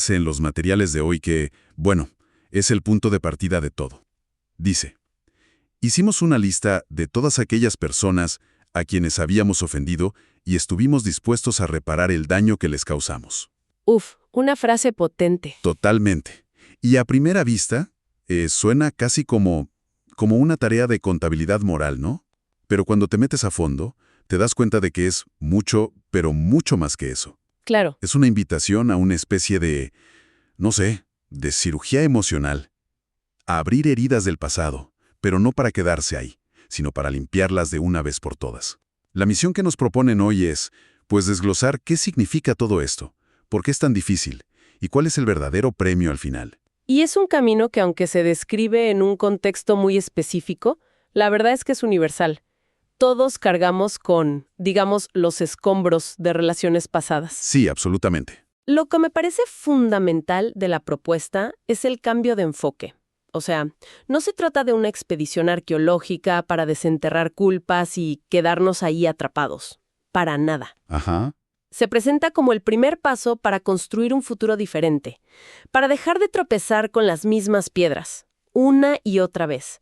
base en los materiales de hoy que, bueno, es el punto de partida de todo. Dice, hicimos una lista de todas aquellas personas a quienes habíamos ofendido y estuvimos dispuestos a reparar el daño que les causamos. Uf, una frase potente. Totalmente. Y a primera vista, suena casi como una tarea de contabilidad moral, ¿no? Pero cuando te metes a fondo, te das cuenta de que es mucho, pero mucho más que eso. Claro. Es una invitación a una especie de, no sé, de cirugía emocional. A abrir heridas del pasado, pero no para quedarse ahí, sino para limpiarlas de una vez por todas. La misión que nos proponen hoy es, pues, desglosar qué significa todo esto, por qué es tan difícil y cuál es el verdadero premio al final. Y es un camino que, aunque se describe en un contexto muy específico, la verdad es que es universal. Todos cargamos con, digamos, los escombros de relaciones pasadas. Sí, absolutamente. Lo que me parece fundamental de la propuesta es el cambio de enfoque. O sea, no se trata de una expedición arqueológica para desenterrar culpas y quedarnos ahí atrapados. Para nada. Ajá. Se presenta como el primer paso para construir un futuro diferente, para dejar de tropezar con las mismas piedras, una y otra vez.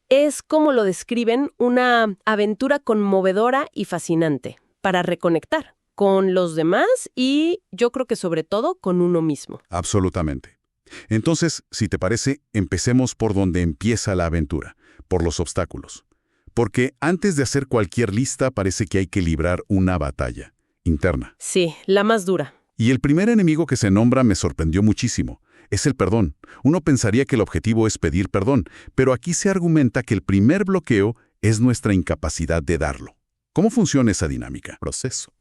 Es, como lo describen, una aventura conmovedora y fascinante, para reconectar con los demás y, yo creo que sobre todo, con uno mismo. Absolutamente. Entonces, si te parece, empecemos por donde empieza la aventura, por los obstáculos. Porque antes de hacer cualquier lista parece que hay que librar una batalla interna. Sí, la más dura. Y el primer enemigo que se nombra me sorprendió muchísimo. Es el perdón. Uno pensaría que el objetivo es pedir perdón, pero aquí se argumenta que el primer bloqueo es nuestra incapacidad de darlo. ¿Cómo funciona esa dinámica? Proceso.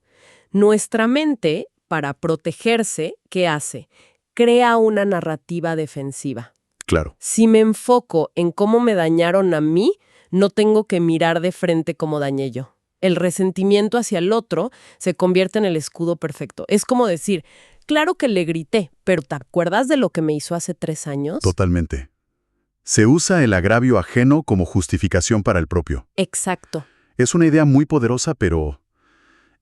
Nuestra mente, para protegerse, ¿qué hace? Crea una narrativa defensiva. Claro. Si me enfoco en cómo me dañaron a mí, no tengo que mirar de frente cómo dañé yo. El resentimiento hacia el otro se convierte en el escudo perfecto. Es como decir, claro que le grité, pero ¿te acuerdas de lo que me hizo hace 3 años? Totalmente. Se usa el agravio ajeno como justificación para el propio. Exacto. Es una idea muy poderosa, pero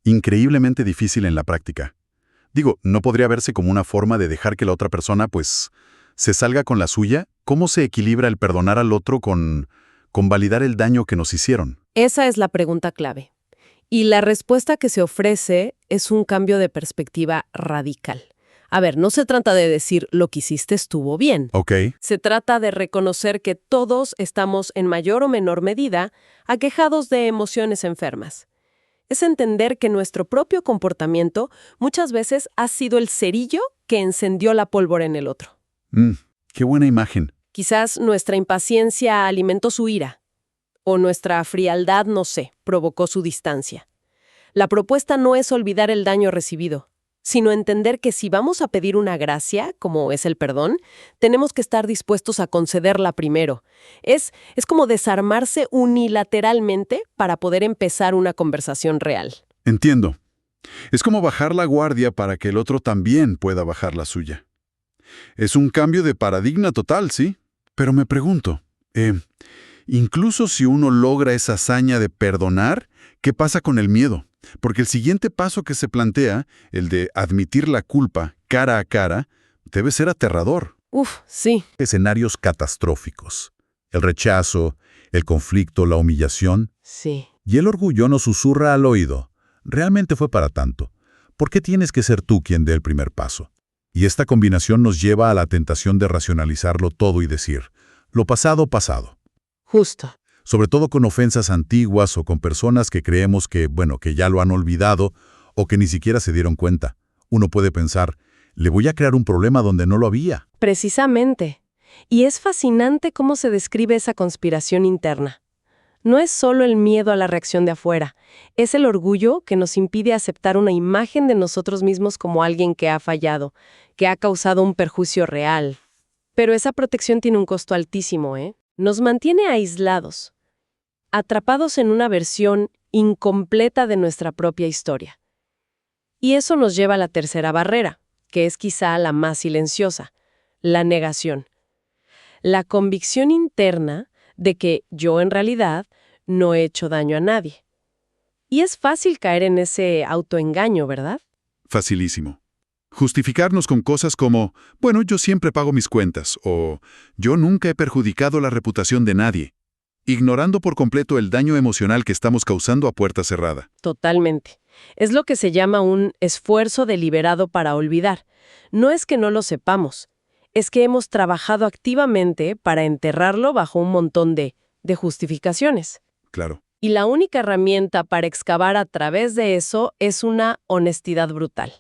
increíblemente difícil en la práctica. Digo, ¿no podría verse como una forma de dejar que la otra persona, pues, se salga con la suya? ¿Cómo se equilibra el perdonar al otro con validar el daño que nos hicieron? Esa es la pregunta clave. Y la respuesta que se ofrece es un cambio de perspectiva radical. A ver, no se trata de decir lo que hiciste estuvo bien. Ok. Se trata de reconocer que todos estamos en mayor o menor medida aquejados de emociones enfermas. Es entender que nuestro propio comportamiento muchas veces ha sido el cerillo que encendió la pólvora en el otro. Qué buena imagen. Quizás nuestra impaciencia alimentó su ira, o nuestra frialdad, no sé, provocó su distancia. La propuesta no es olvidar el daño recibido, sino entender que si vamos a pedir una gracia, como es el perdón, tenemos que estar dispuestos a concederla primero. Es como desarmarse unilateralmente para poder empezar una conversación real. Entiendo. Es como bajar la guardia para que el otro también pueda bajar la suya. Es un cambio de paradigma total, ¿sí? Pero me pregunto, incluso si uno logra esa hazaña de perdonar, ¿qué pasa con el miedo? Porque el siguiente paso que se plantea, el de admitir la culpa cara a cara, debe ser aterrador. Uf, sí. Escenarios catastróficos. El rechazo, el conflicto, la humillación. Sí. Y el orgullo nos susurra al oído. Realmente fue para tanto. ¿Por qué tienes que ser tú quien dé el primer paso? Y esta combinación nos lleva a la tentación de racionalizarlo todo y decir, lo pasado, pasado. Justo. Sobre todo con ofensas antiguas o con personas que creemos que ya lo han olvidado o que ni siquiera se dieron cuenta. Uno puede pensar, le voy a crear un problema donde no lo había. Precisamente. Y es fascinante cómo se describe esa conspiración interna. No es solo el miedo a la reacción de afuera, es el orgullo que nos impide aceptar una imagen de nosotros mismos como alguien que ha fallado, que ha causado un perjuicio real. Pero esa protección tiene un costo altísimo, ¿eh? Nos mantiene aislados, atrapados en una versión incompleta de nuestra propia historia. Y eso nos lleva a la tercera barrera, que es quizá la más silenciosa, la negación. La convicción interna de que yo en realidad no he hecho daño a nadie. Y es fácil caer en ese autoengaño, ¿verdad? Facilísimo. Justificarnos con cosas como, bueno, yo siempre pago mis cuentas, o yo nunca he perjudicado la reputación de nadie, ignorando por completo el daño emocional que estamos causando a puerta cerrada. Totalmente. Es lo que se llama un esfuerzo deliberado para olvidar. No es que no lo sepamos, es que hemos trabajado activamente para enterrarlo bajo un montón de justificaciones. Claro. Y la única herramienta para excavar a través de eso es una honestidad brutal.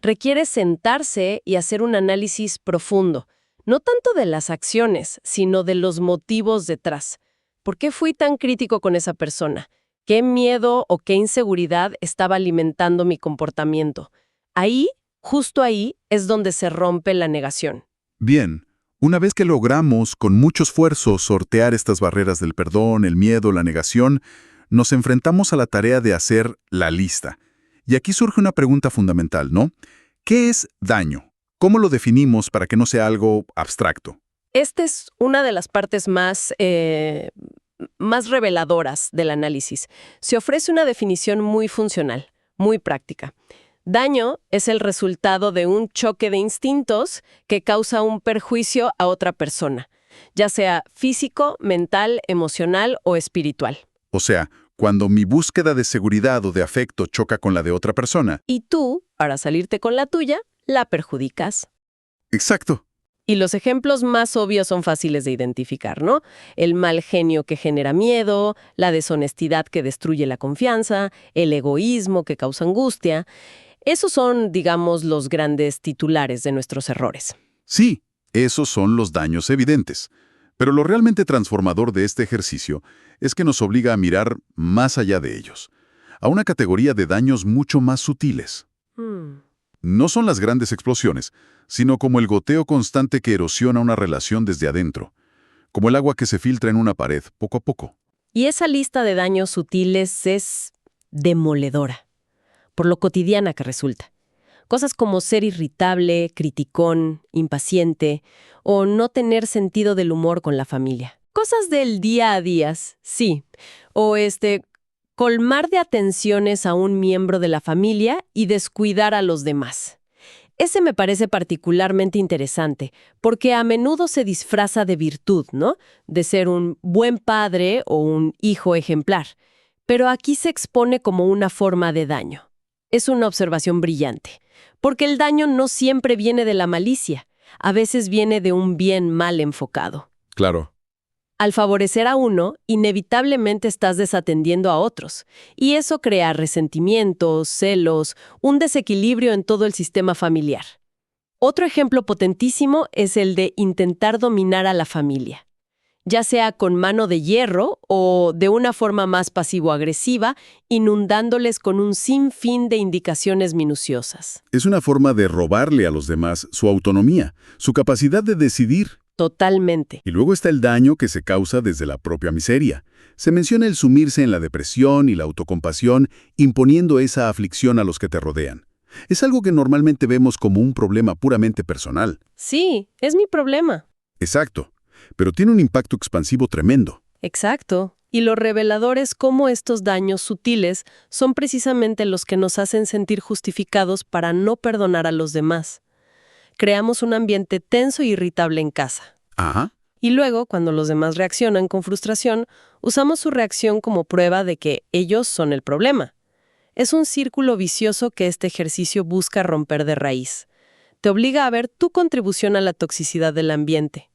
Requiere sentarse y hacer un análisis profundo, no tanto de las acciones, sino de los motivos detrás. ¿Por qué fui tan crítico con esa persona? ¿Qué miedo o qué inseguridad estaba alimentando mi comportamiento? Ahí, justo ahí, es donde se rompe la negación. Bien, una vez que logramos con mucho esfuerzo sortear estas barreras del perdón, el miedo, la negación, nos enfrentamos a la tarea de hacer la lista. Y aquí surge una pregunta fundamental, ¿no? ¿Qué es daño? ¿Cómo lo definimos para que no sea algo abstracto? Esta es una de las partes más reveladoras del análisis. Se ofrece una definición muy funcional, muy práctica. Daño es el resultado de un choque de instintos que causa un perjuicio a otra persona, ya sea físico, mental, emocional o espiritual. O sea, cuando mi búsqueda de seguridad o de afecto choca con la de otra persona. Y tú, para salirte con la tuya, la perjudicas. Exacto. Y los ejemplos más obvios son fáciles de identificar, ¿no? El mal genio que genera miedo, la deshonestidad que destruye la confianza, el egoísmo que causa angustia. Esos son, digamos, los grandes titulares de nuestros errores. Sí, esos son los daños evidentes. Pero lo realmente transformador de este ejercicio es que nos obliga a mirar más allá de ellos, a una categoría de daños mucho más sutiles. No son las grandes explosiones, sino como el goteo constante que erosiona una relación desde adentro, como el agua que se filtra en una pared poco a poco. Y esa lista de daños sutiles es demoledora, por lo cotidiana que resulta. Cosas como ser irritable, criticón, impaciente o no tener sentido del humor con la familia. Cosas del día a día, sí. O colmar de atenciones a un miembro de la familia y descuidar a los demás. Ese me parece particularmente interesante, porque a menudo se disfraza de virtud, ¿no? De ser un buen padre o un hijo ejemplar. Pero aquí se expone como una forma de daño. Es una observación brillante, porque el daño no siempre viene de la malicia, a veces viene de un bien mal enfocado. Claro. Al favorecer a uno, inevitablemente estás desatendiendo a otros, y eso crea resentimientos, celos, un desequilibrio en todo el sistema familiar. Otro ejemplo potentísimo es el de intentar dominar a la familia, ya sea con mano de hierro o de una forma más pasivo-agresiva, inundándoles con un sinfín de indicaciones minuciosas. Es una forma de robarle a los demás su autonomía, su capacidad de decidir. Totalmente. Y luego está el daño que se causa desde la propia miseria. Se menciona el sumirse en la depresión y la autocompasión, imponiendo esa aflicción a los que te rodean. Es algo que normalmente vemos como un problema puramente personal. Sí, es mi problema. Exacto, pero tiene un impacto expansivo tremendo. Exacto. Y lo revelador es cómo estos daños sutiles son precisamente los que nos hacen sentir justificados para no perdonar a los demás. Creamos un ambiente tenso e irritable en casa. Ajá. Y luego, cuando los demás reaccionan con frustración, usamos su reacción como prueba de que ellos son el problema. Es un círculo vicioso que este ejercicio busca romper de raíz. Te obliga a ver tu contribución a la toxicidad del ambiente.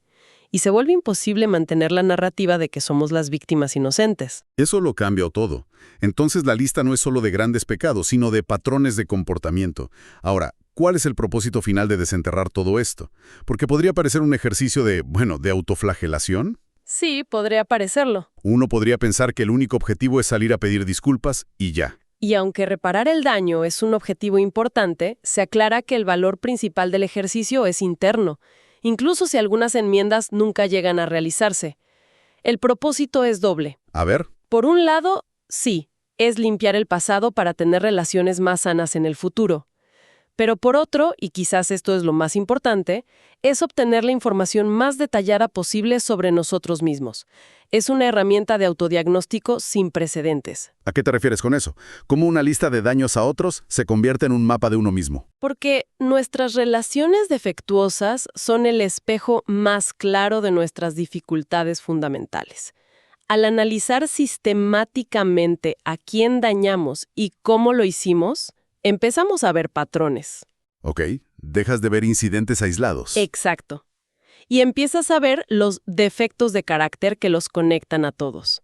Y se vuelve imposible mantener la narrativa de que somos las víctimas inocentes. Eso lo cambia todo. Entonces la lista no es solo de grandes pecados, sino de patrones de comportamiento. Ahora, ¿cuál es el propósito final de desenterrar todo esto? Porque podría parecer un ejercicio de autoflagelación. Sí, podría parecerlo. Uno podría pensar que el único objetivo es salir a pedir disculpas y ya. Y aunque reparar el daño es un objetivo importante, se aclara que el valor principal del ejercicio es interno, incluso si algunas enmiendas nunca llegan a realizarse. El propósito es doble. A ver. Por un lado, sí, es limpiar el pasado para tener relaciones más sanas en el futuro. Pero por otro, y quizás esto es lo más importante, es obtener la información más detallada posible sobre nosotros mismos. Es una herramienta de autodiagnóstico sin precedentes. ¿A qué te refieres con eso? ¿Cómo una lista de daños a otros se convierte en un mapa de uno mismo? Porque nuestras relaciones defectuosas son el espejo más claro de nuestras dificultades fundamentales. Al analizar sistemáticamente a quién dañamos y cómo lo hicimos, empezamos a ver patrones. Ok, dejas de ver incidentes aislados. Exacto. Y empiezas a ver los defectos de carácter que los conectan a todos.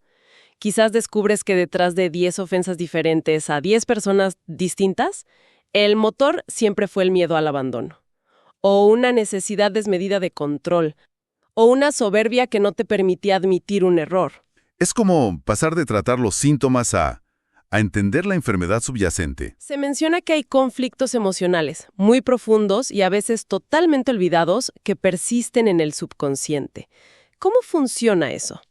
Quizás descubres que detrás de 10 ofensas diferentes a 10 personas distintas, el motor siempre fue el miedo al abandono, o una necesidad desmedida de control, o una soberbia que no te permitía admitir un error. Es como pasar de tratar los síntomas a entender la enfermedad subyacente. Se menciona que hay conflictos emocionales muy profundos y a veces totalmente olvidados que persisten en el subconsciente. ¿Cómo funciona eso?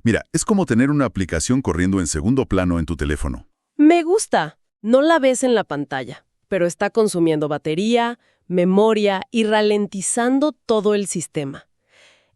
Mira, es como tener una aplicación corriendo en segundo plano en tu teléfono. Me gusta. No la ves en la pantalla, pero está consumiendo batería, memoria y ralentizando todo el sistema.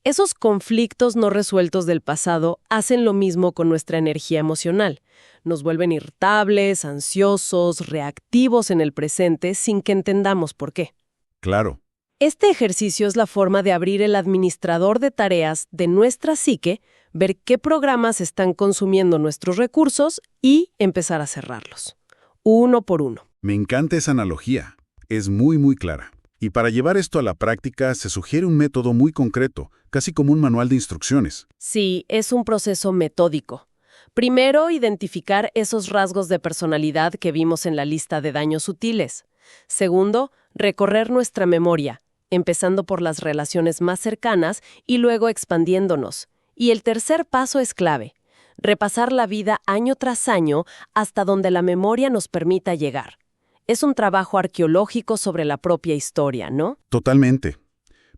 Esos conflictos no resueltos del pasado hacen lo mismo con nuestra energía emocional. Nos vuelven irritables, ansiosos, reactivos en el presente sin que entendamos por qué. Claro. Este ejercicio es la forma de abrir el administrador de tareas de nuestra psique, ver qué programas están consumiendo nuestros recursos y empezar a cerrarlos, uno por uno. Me encanta esa analogía. Es muy clara. Y para llevar esto a la práctica se sugiere un método muy concreto, casi como un manual de instrucciones. Sí, es un proceso metódico. Primero, identificar esos rasgos de personalidad que vimos en la lista de daños sutiles. Segundo, recorrer nuestra memoria, empezando por las relaciones más cercanas y luego expandiéndonos. Y el tercer paso es clave, repasar la vida año tras año hasta donde la memoria nos permita llegar. Es un trabajo arqueológico sobre la propia historia, ¿no? Totalmente.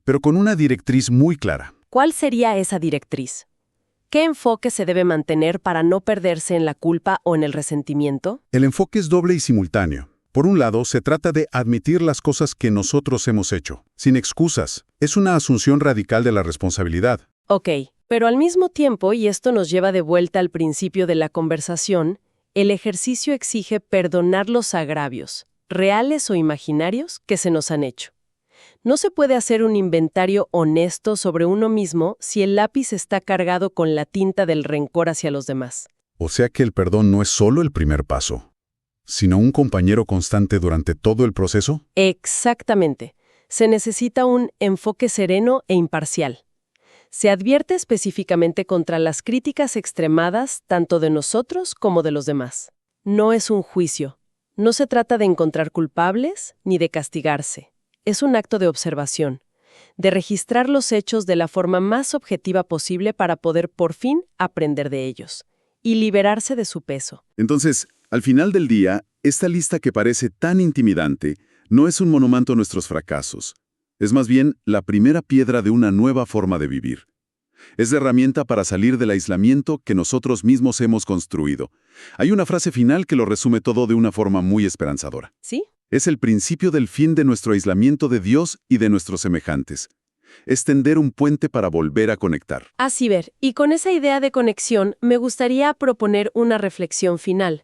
Pero con una directriz muy clara. ¿Cuál sería esa directriz? ¿Qué enfoque se debe mantener para no perderse en la culpa o en el resentimiento? El enfoque es doble y simultáneo. Por un lado, se trata de admitir las cosas que nosotros hemos hecho, sin excusas. Es una asunción radical de la responsabilidad. Ok, pero al mismo tiempo, y esto nos lleva de vuelta al principio de la conversación, el ejercicio exige perdonar los agravios, reales o imaginarios, que se nos han hecho. No se puede hacer un inventario honesto sobre uno mismo si el lápiz está cargado con la tinta del rencor hacia los demás. O sea que el perdón no es solo el primer paso, sino un compañero constante durante todo el proceso. Exactamente. Se necesita un enfoque sereno e imparcial. Se advierte específicamente contra las críticas extremadas tanto de nosotros como de los demás. No es un juicio. No se trata de encontrar culpables ni de castigarse. Es un acto de observación, de registrar los hechos de la forma más objetiva posible para poder por fin aprender de ellos y liberarse de su peso. Entonces, al final del día, esta lista que parece tan intimidante no es un monumento a nuestros fracasos. Es más bien la primera piedra de una nueva forma de vivir. Es la herramienta para salir del aislamiento que nosotros mismos hemos construido. Hay una frase final que lo resume todo de una forma muy esperanzadora. ¿Sí? Es el principio del fin de nuestro aislamiento de Dios y de nuestros semejantes. Es tender un puente para volver a conectar. Así ver, y con esa idea de conexión me gustaría proponer una reflexión final.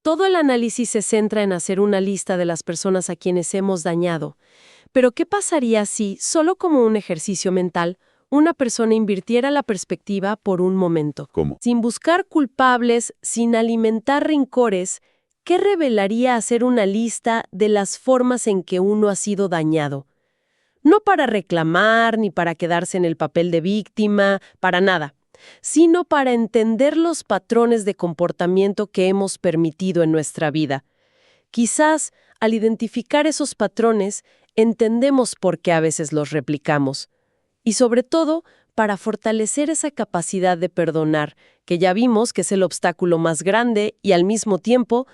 Todo el análisis se centra en hacer una lista de las personas a quienes hemos dañado. Pero ¿qué pasaría si, solo como un ejercicio mental, una persona invirtiera la perspectiva por un momento? ¿Cómo? Sin buscar culpables, sin alimentar rencores, ¿qué revelaría hacer una lista de las formas en que uno ha sido dañado? No para reclamar ni para quedarse en el papel de víctima, para nada, sino para entender los patrones de comportamiento que hemos permitido en nuestra vida. Quizás, al identificar esos patrones, entendemos por qué a veces los replicamos. Y sobre todo, para fortalecer esa capacidad de perdonar, que ya vimos que es el obstáculo más grande y al mismo tiempo